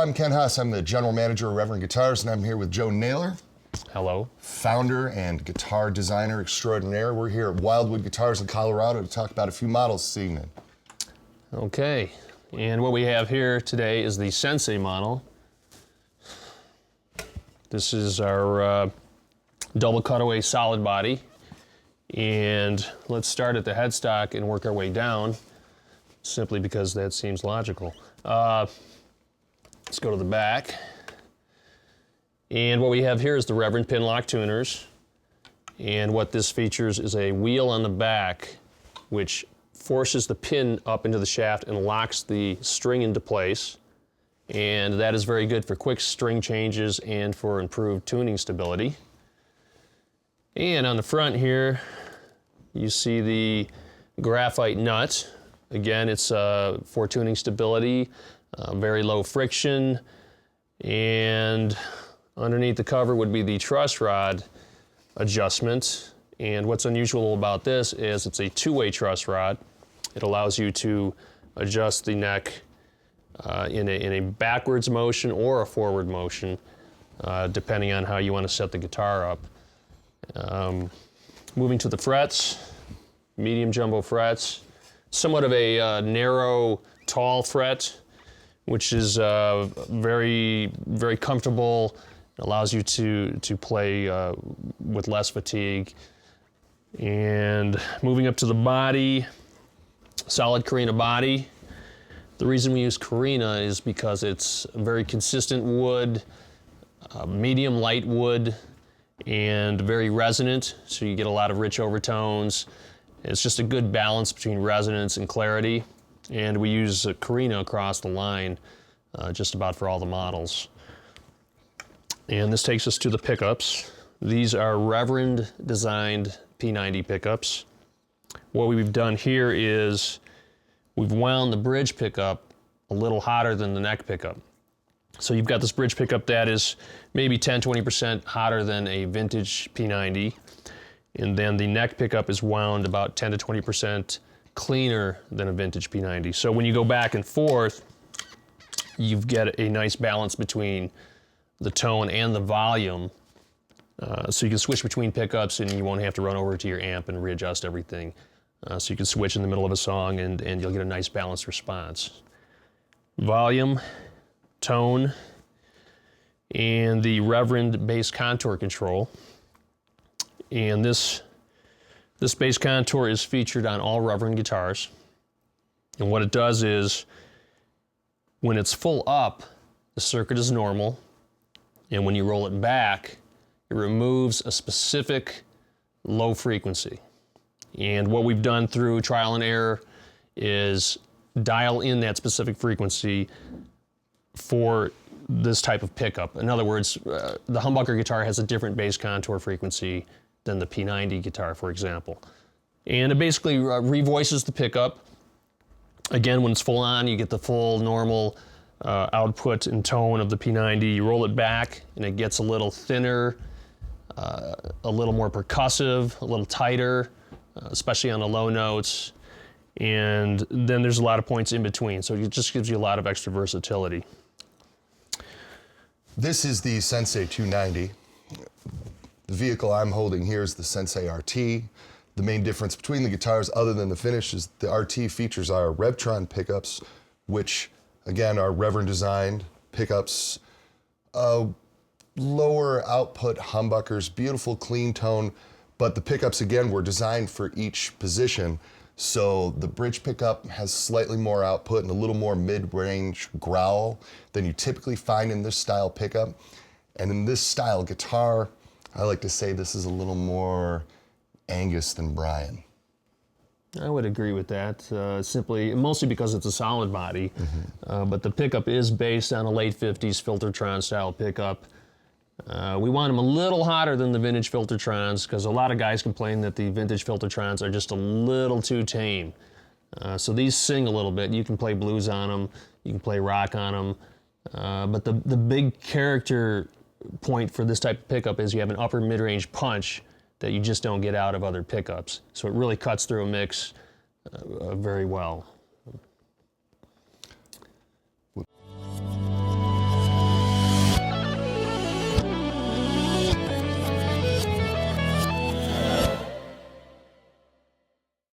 I'm Ken Haas. I'm the general manager of Reverend Guitars, and I'm here with Joe Naylor. Hello. Founder and guitar designer extraordinaire. We're here at Wildwood Guitars in Colorado to talk about a few models this evening. Okay, and what we have here today is the Sensei model. This is our double cutaway solid body. And let's start at the headstock and work our way down, simply because that seems logical. Let's go to the back. And what we have here is the Reverend pin lock tuners. And what this features is a wheel on the back, which forces the pin up into the shaft and locks the string into place. And that is very good for quick string changes and for improved tuning stability. And on the front here, you see the graphite nut. Again, it's for tuning stability, very low friction, and underneath the cover would be the truss rod adjustment. And what's unusual about this is it's a two-way truss rod. It allows you to adjust the neck in a backwards motion or a forward motion, depending on how you want to set the guitar up. Moving to the frets, medium jumbo frets, somewhat of a narrow, tall fret, which is very, very comfortable. It allows you to play with less fatigue. And moving up to the body, solid Carina body. The reason we use Carina is because it's a very consistent wood, medium light wood, and very resonant, so you get a lot of rich overtones. It's just a good balance between resonance and clarity, and we use Carina across the line just about for all the models. And this takes us to the pickups. These are Reverend designed P90 pickups. What we've done here is we've wound the bridge pickup a little hotter than the neck pickup. So you've got this bridge pickup that is maybe 10-20% hotter than a vintage P90. And then the neck pickup is wound about 10 to 20% cleaner than a vintage P90. So when you go back and forth, you get a nice balance between the tone and the volume. So you can switch between pickups and you won't have to run over to your amp and readjust everything. So you can switch in the middle of a song and you'll get a nice balanced response. Volume, tone, and the Reverend bass contour control. And this bass contour is featured on all Reverend guitars. And what it does is, when it's full up, the circuit is normal. And when you roll it back, it removes a specific low frequency. And what we've done through trial and error is dial in that specific frequency for this type of pickup. In other words, the humbucker guitar has a different bass contour frequency than the P90 guitar, for example. And it basically revoices the pickup. Again, when it's full on, you get the full normal output and tone of the P90. You roll it back and it gets a little thinner, a little more percussive, a little tighter, especially on the low notes. And then there's a lot of points in between, so it just gives you a lot of extra versatility. This is the Sensei 290. The vehicle I'm holding here is the Sensei RT. The main difference between the guitars, other than the finish, is the RT features our Revtron pickups, which again are Reverend designed pickups. Lower output humbuckers, beautiful clean tone, but the pickups again were designed for each position. So the bridge pickup has slightly more output and a little more mid-range growl than you typically find in this style pickup. And in this style guitar, I like to say this is a little more Angus than Brian. I would agree with that, mostly because it's a solid body. But the pickup is based on a late 50s Filtertron style pickup. We want them a little hotter than the vintage Filtertrons because a lot of guys complain that the vintage Filtertrons are just a little too tame. So these sing a little bit. You can play blues on them, you can play rock on them. But the big character point for this type of pickup is you have an upper mid-range punch that you just don't get out of other pickups. So it really cuts through a mix very well.